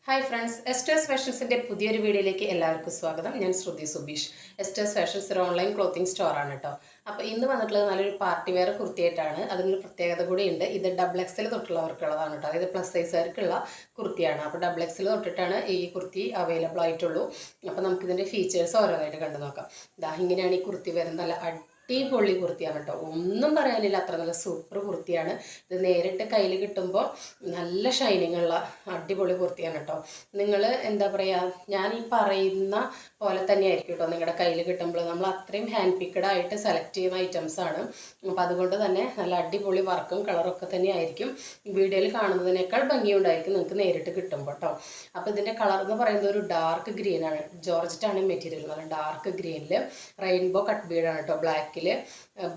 Hi friends, എസ്റ്റേഴ്സ് ഫാഷൻസിൻ്റെ പുതിയൊരു വീഡിയോയിലേക്ക് എല്ലാവർക്കും സ്വാഗതം. ഞാൻ ശ്രുതി സുബീഷ്. എസ്റ്റേഴ്സ് ഫാഷൻസ് ഒരു ഓൺലൈൻ ക്ലോത്തിങ് സ്റ്റോറാണ് കേട്ടോ. അപ്പോൾ ഇന്ന് വന്നിട്ടുള്ളത് നല്ലൊരു പാർട്ടി വെയർ കുർത്തിയായിട്ടാണ്. അതിനൊരു പ്രത്യേകത കൂടിയുണ്ട്. ഇത് ഡബിൾ എക്സൽ തൊട്ടുള്ളവർക്കുള്ളതാണ് കേട്ടോ. അതായത് പ്ലസ് സൈസുകാർക്കുള്ള കുർത്തിയാണ്. അപ്പോൾ ഡബിൾ എക്സൽ തൊട്ടിട്ടാണ് ഈ കുർത്തി അവൈലബിൾ ആയിട്ടുള്ളൂ. അപ്പോൾ നമുക്കിതിൻ്റെ ഫീച്ചേഴ്സ് ഓരോന്നായിട്ട് കണ്ടു നോക്കാം. ഇതാ ഇങ്ങനെയാണ് ഈ കുർത്തി വരുന്നത്. നല്ല അടിപൊളി കുർത്തിയാണ് കേട്ടോ. ഒന്നും പറയാനില്ല, അത്ര നല്ല സൂപ്പർ കുർത്തിയാണ്. ഇത് നേരിട്ട് കയ്യിൽ കിട്ടുമ്പോൾ നല്ല ഷൈനിങ് ഉള്ള അടിപൊളി കുർത്തിയാണ് കേട്ടോ. നിങ്ങൾ എന്താ പറയുക, ഞാൻ ഈ പറയുന്ന പോലെ തന്നെയായിരിക്കും കേട്ടോ നിങ്ങളുടെ കയ്യിൽ കിട്ടുമ്പോൾ. നമ്മൾ അത്രയും ഹാൻഡ് പിക്കഡ് ആയിട്ട് സെലക്ട് ചെയ്യുന്ന ഐറ്റംസ് ആണ്. അപ്പോൾ അതുകൊണ്ട് തന്നെ നല്ല അടിപൊളി വർക്കും കളറൊക്കെ തന്നെയായിരിക്കും. വീഡിയോയിൽ കാണുന്നതിനേക്കാൾ ഭംഗിയുണ്ടായിരിക്കും നിങ്ങൾക്ക് നേരിട്ട് കിട്ടുമ്പോൾ കേട്ടോ. അപ്പോൾ ഇതിൻ്റെ കളർ എന്ന് പറയുന്നത് ഒരു ഡാർക്ക് ഗ്രീനാണ്. ജോർജറ്റാണ് മെറ്റീരിയൽ. നല്ല ഡാർക്ക് ഗ്രീനിൽ റെയിൻബോ കട്ട് ബീഡാണ് കേട്ടോ.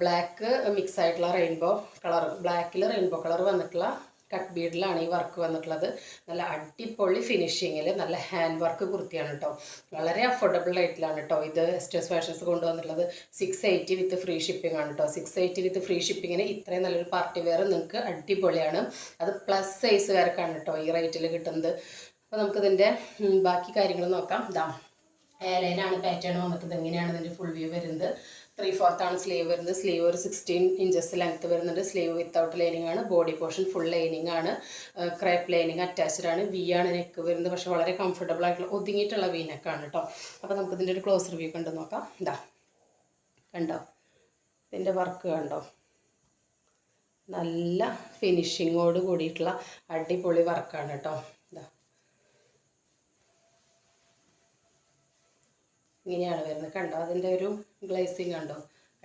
ബ്ലാക്ക് മിക്സ് ആയിട്ടുള്ള റെയിൻബോ കളർ, ബ്ലാക്കിൽ റെയിൻബോ കളർ വന്നിട്ടുള്ള കട്ട് ബീഡിലാണ് ഈ വർക്ക് വന്നിട്ടുള്ളത്. നല്ല അടിപൊളി ഫിനിഷിങ്ങിൽ നല്ല ഹാൻഡ് വർക്ക് കുർത്തിയാണ് കേട്ടോ. വളരെ അഫോർഡബിൾ റേറ്റിലാണ് കേട്ടോ ഇത് എസ്റ്റേഴ്സ് ഫാഷൻസ് കൊണ്ടുവന്നിട്ടുള്ളത്. 680 വിത്ത് ഫ്രീ ഷിപ്പിംഗ് ആണ് കേട്ടോ. 680 വിത്ത് ഫ്രീ ഷിപ്പിങ്ങിന് ഇത്രയും നല്ലൊരു പാർട്ടി വെയർ നിങ്ങൾക്ക് അടിപൊളിയാണ്. അത് പ്ലസ് സൈസുകാർക്കാണ് കേട്ടോ ഈ റേറ്റിൽ കിട്ടുന്നത്. അപ്പോൾ നമുക്കിതിൻ്റെ ബാക്കി കാര്യങ്ങൾ നോക്കാം. ഇതാ ലൈനാണ് പാറ്റേൺ വന്നിട്ട്. എങ്ങനെയാണ് ഇതിൻ്റെ ഫുൾ വ്യൂ വരുന്നത്. 3/4 ആണ് സ്ലീവ് വരുന്നത്. സ്ലീവ് ഒരു 16 ഇഞ്ചസ് ലെങ്ത്ത് വരുന്നുണ്ട്. സ്ലീവ് വിത്തൗട്ട് ലൈനിങ് ആണ്. ബോഡി പോർഷൻ ഫുൾ ലൈനിങ് ആണ്. ക്രേപ്പ് ലൈനിങ് അറ്റാച്ച്ഡ് ആണ്. വി ആണ് നെക്ക് വരുന്നത്. പക്ഷേ വളരെ കംഫർട്ടബിൾ ആയിട്ടുള്ള ഒതുങ്ങിയിട്ടുള്ള വി നെക്കാണ് കേട്ടോ. അപ്പോൾ നമുക്കിതിൻ്റെ ഒരു ക്ലോസ് റിവ്യൂ കണ്ടു നോക്കാം. ഇതാ കണ്ടോ, ഇതിൻ്റെ വർക്ക് കണ്ടോ. നല്ല ഫിനിഷിങ്ങോട് കൂടിയിട്ടുള്ള അടിപൊളി വർക്കാണ് കേട്ടോ. ഇതാ ഇങ്ങനെയാണ് വരുന്നത് കണ്ടോ. അതിൻ്റെ ഒരു ഗ്ലേസിങ് കണ്ടോ,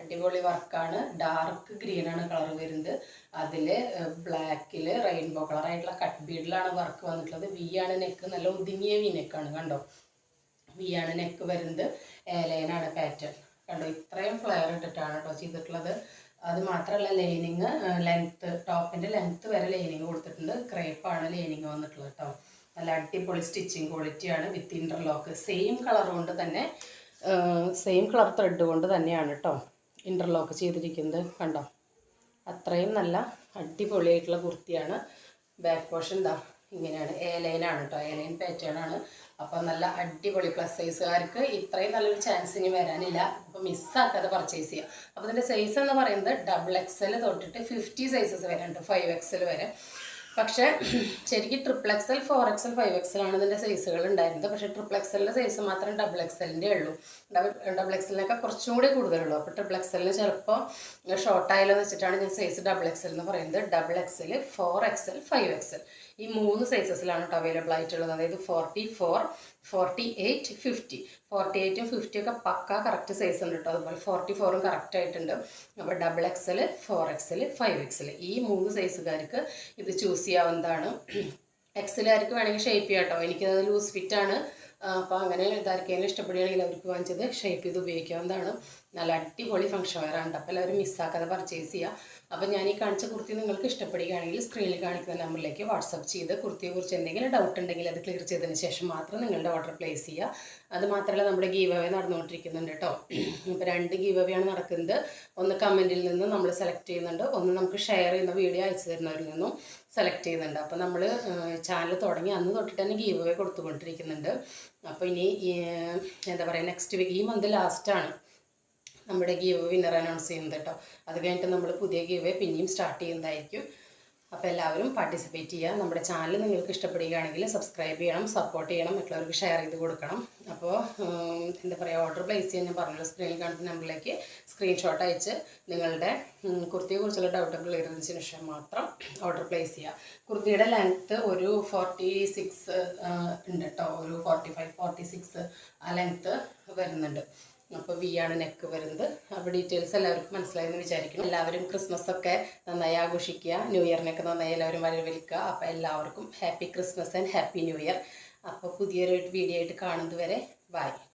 അടിപൊളി വർക്കാണ്. ഡാർക്ക് ഗ്രീനാണ് കളർ വരുന്നത്. അതിൽ ബ്ലാക്കിൽ റെയിൻബോ കളറായിട്ടുള്ള കട്ട് ബീഡിലാണ് വർക്ക് വന്നിട്ടുള്ളത്. വി ആണ് നെക്ക്. നല്ല ഒതുങ്ങിയ വി നെക്കാണ് കണ്ടോ. വി ആണ് നെക്ക് വരുന്നത്. ലൈനാണ് പാറ്റേൺ കണ്ടോ. ഇത്രയും ഫ്ലെയർ ഇട്ടിട്ടാണ് കേട്ടോ ചെയ്തിട്ടുള്ളത്. അത് മാത്രമല്ല ലൈനിങ് ലെങ്ത്ത്, ടോപ്പിൻ്റെ ലെങ്ത്ത് വരെ ലൈനിങ് കൊടുത്തിട്ടുണ്ട്. ക്രേപ്പാണ് ലൈനിങ് വന്നിട്ടുള്ളത് കേട്ടോ. നല്ല അടിപൊളി സ്റ്റിച്ചിങ് ക്വാളിറ്റിയാണ് വിത്ത് ഇൻ്റർലോക്ക്. സെയിം കളർ കൊണ്ട് തന്നെ, സെയിം കളർ ത്രെഡ് കൊണ്ട് തന്നെയാണ് കേട്ടോ ഇൻ്റർലോക്ക് ചെയ്തിരിക്കുന്നത് കണ്ടോ. അത്രയും നല്ല അടിപൊളിയായിട്ടുള്ള കുർത്തിയാണ്. ബാക്ക് പോർഷൻ ഇതാ ഇങ്ങനെയാണ്. ലൈനാണ് കേട്ടോ. ലൈൻ പാറ്റേൺ ആണ്. അപ്പോൾ നല്ല അടിപൊളി പ്ലസ് സൈസുകാർക്ക് ഇത്രയും നല്ലൊരു ചാൻസ് ഇനി വരാനില്ല. അപ്പോൾ മിസ്സാക്കാതെ പർച്ചേസ് ചെയ്യുക. അപ്പോൾ ഇതിൻ്റെ സൈസ് എന്ന് പറയുന്നത് ഡബിൾ എക്സൽ തൊട്ടിട്ട് 50 സൈസസ് വരെ ഉണ്ട്, 5XL വരെ. പക്ഷേ ശരിക്കും XXL, 4XL, 5XL ആണ് ഇതിൻ്റെ സൈസുകൾ ഉണ്ടായിരുന്നത്. പക്ഷേ XXLൻ്റെ സൈസ് മാത്രം ഡബിൾ എക്സലിൻ്റെ ഉള്ളൂ. ഡബിൾ എക്സലിനൊക്കെ കുറച്ചും കൂടി കൂടുതലുള്ളൂ. അപ്പോൾ XXLന് ചിലപ്പോൾ ഷോർട്ടായാലോ എന്ന് വെച്ചിട്ടാണ് ഞാൻ സൈസ് ഡബിൾ എക്സൽ എന്ന് പറയുന്നത്. ഡബിൾ എക്സൽ, 4XL, 5XL ഈ 3 സൈസസിലാണ് കേട്ടോ അവൈലബിൾ ആയിട്ടുള്ളത്. അതായത് 44, 48, 50. 48ഉം 50 ഒക്കെ പക്ക കറക്റ്റ് സൈസ് ഉണ്ട് കേട്ടോ. അതുപോലെ 44ഉം കറക്റ്റ് ആയിട്ടുണ്ട്. അപ്പോൾ ഡബിൾ എക്സൽ, 4XL, 5XL ഈ 3 സൈസുകാർക്ക് ഇത് ചൂസ് ചെയ്യാവുന്നതാണ്. എക്സലുകാർക്ക് വേണമെങ്കിൽ ഷേപ്പ് ചെയ്യാം കേട്ടോ. എനിക്കത് ലൂസ് ഫിറ്റാണ്. അപ്പോൾ അങ്ങനെ ഇതാർക്കെങ്കിലും ഇഷ്ടപ്പെടുകയാണെങ്കിൽ അവർക്ക് വാങ്ങിച്ചത് ഷേപ്പ് ചെയ്ത് ഉപയോഗിക്കാവുന്നതാണ്. നല്ല അടിപൊളി ഫംഗ്ഷൻ വെയറാണ്. അപ്പോൾ എല്ലാവരും മിസ്സാക്കാതെ പർച്ചേസ് ചെയ്യുക. അപ്പോൾ ഞാൻ ഈ കാണിച്ച കുർത്തി നിങ്ങൾക്ക് ഇഷ്ടപ്പെടുകയാണെങ്കിൽ സ്ക്രീനിൽ കാണിക്കുന്ന നമ്പറിലേക്ക് വാട്സപ്പ് ചെയ്ത് കുർത്തിയെക്കുറിച്ച് എന്തെങ്കിലും ഡൗട്ട് ഉണ്ടെങ്കിൽ അത് ക്ലിയർ ചെയ്തതിന് ശേഷം മാത്രം നിങ്ങളുടെ ഓർഡർ പ്ലേസ് ചെയ്യുക. അത് മാത്രമല്ല നമ്മുടെ ഗീവ് അവേ നടന്നുകൊണ്ടിരിക്കുന്നുണ്ട് കേട്ടോ. ഇപ്പോൾ 2 ഗീവ് അവേ ആണ് നടക്കുന്നത്. ഒന്ന് കമൻറ്റിൽ നിന്ന് നമ്മൾ സെലക്ട് ചെയ്യുന്നുണ്ട്, ഒന്ന് നമുക്ക് ഷെയർ ചെയ്യുന്ന വീഡിയോ അയച്ചു തരുന്നവരിൽ നിന്നും സെലക്ട് ചെയ്യുന്നുണ്ട്. അപ്പോൾ നമ്മൾ ചാനൽ തുടങ്ങി അന്ന് തൊട്ടിട്ട് തന്നെ ഗീവ് അവേ കൊടുത്തുകൊണ്ടിരിക്കുന്നുണ്ട്. അപ്പോൾ ഇനി എന്താ പറയുക, നെക്സ്റ്റ് വീക്ക്, ഈ മന്ത് ലാസ്റ്റാണ് നമ്മുടെ ഗീവ് വിന്നർ അനൗൺസ് ചെയ്യുന്നത് കേട്ടോ. അത് കഴിഞ്ഞിട്ട് നമ്മൾ പുതിയ ഗീവ് പിന്നെയും സ്റ്റാർട്ട് ചെയ്യുന്നതായിരിക്കും. അപ്പോൾ എല്ലാവരും പാർട്ടിസിപ്പേറ്റ് ചെയ്യുക. നമ്മുടെ ചാനൽ നിങ്ങൾക്ക് ഇഷ്ടപ്പെടുകയാണെങ്കിൽ സബ്സ്ക്രൈബ് ചെയ്യണം, സപ്പോർട്ട് ചെയ്യണം, മറ്റുള്ളവർക്ക് ഷെയർ ചെയ്ത് കൊടുക്കണം. അപ്പോൾ എന്താ പറയുക, ഓർഡർ പ്ലേസ് ചെയ്യാൻ ഞാൻ പറഞ്ഞല്ലോ, സ്ക്രീനിൽ കാണുന്ന നമ്പറിലേക്ക് സ്ക്രീൻഷോട്ട് അയച്ച് നിങ്ങളുടെ കുർത്തിയെക്കുറിച്ചുള്ള ഡൗട്ട് ക്ലിയർ ചെയ്തതിന് ശേഷം മാത്രം ഓർഡർ പ്ലേസ് ചെയ്യുക. കുർത്തിയുടെ ലെങ്ത്ത് ഒരു 46 ഉണ്ട് കേട്ടോ. ഒരു 45, 46 ആ ലെങ്ത്ത് വരുന്നുണ്ട്. അപ്പോൾ വി ആണ് നെക്ക് വരുന്നത്. അപ്പോൾ ഡീറ്റെയിൽസ് എല്ലാവർക്കും മനസ്സിലായെന്ന് വിചാരിക്കണം. എല്ലാവരും ക്രിസ്മസ് ഒക്കെ നന്നായി ആഘോഷിക്കുക, ന്യൂ ഇയറിനൊക്കെ നന്നായി എല്ലാവരും വരവേൽക്കുക. അപ്പോൾ എല്ലാവർക്കും happy Christmas and happy new year. അപ്പോൾ പുതിയൊരു വീഡിയോ ആയിട്ട് കാണുന്നത് വരെ ബൈ.